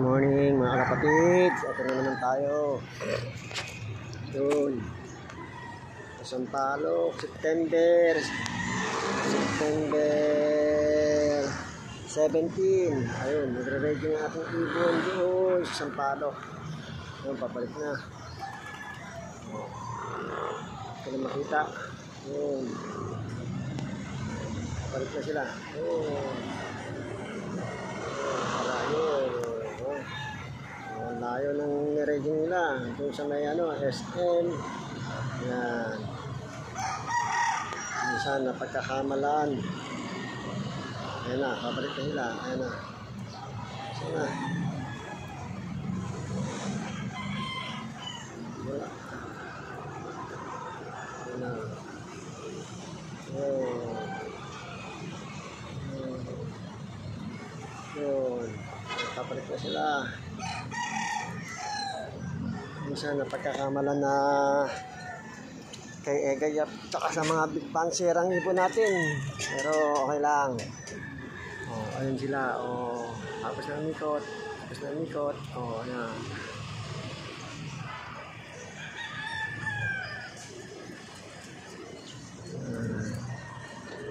Morning mga kapatid, ito na naman tayo. Yun, Sampaloc, September 17. Ayun, nagre-ready ng ating ibon doon sa Sampaloc. Ayun, papalik na. Ito na makita. Yun, papalik na sila. Yun, layo ng nireading nila doon sa may SM. Yan, minsan napagkakamalan. Ayan na, pabalik na sila. Ayan na, sana wala. Ayan na. Yun, papalik na sila. Minsan napagkakamalan na kay Egay at saka sa mga big pansier ang ibon natin, pero okay lang. Ayun sila. Tapos na mikot, ayan.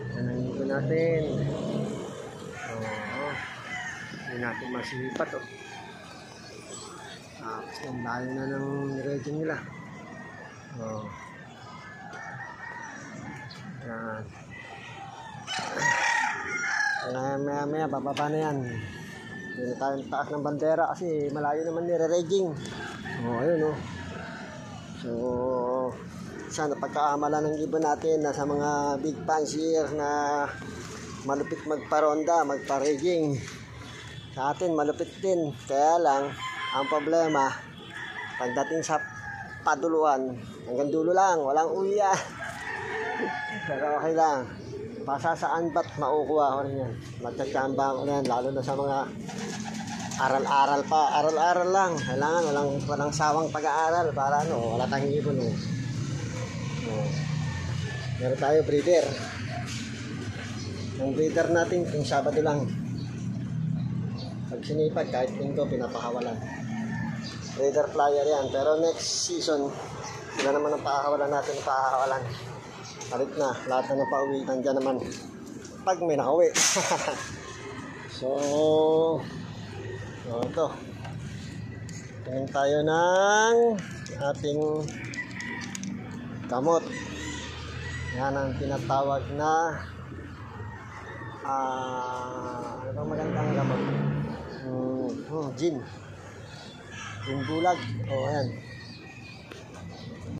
Ayan ang ibon natin. Hindi natin masipat. Tapos ang layo na ng reading nila. Yan. Maya bababa na yan. Hindi na tayo taas ng bandera kasi malayo naman nire-reading. Ayun. So sana pagkaamala ng ibon natin na sa mga big fancier na malupit magparonda, magpa-reading. Sa atin malupit din. Kaya lang ang problema, pagdating sa paduluan, hanggang dulo lang, walang uya. Pero okay lang. Pasasaan ba't maukuha ko rin yan. Magtsatsyamba ko rin yan, lalo na sa mga aral-aral pa. Aral-aral lang. Kailangan walang sawang pag-aaral para wala tayong ibon. Meron tayo breeder. Ang breeder natin, yung Sabado lang. Pag sinipag, kahit linggo, pinapahawalan. Breeder flyer yan. Pero next season, sila naman ang pahawalan natin. Pahawalan. Palit na. Lahat na napauwi. Nandiyan naman. Pag may nakauwi. So, ito. Tingin tayo ng ating gamot. Yan ang tinatawag na ano bang magandang gamot? Gin bulag. Ayan.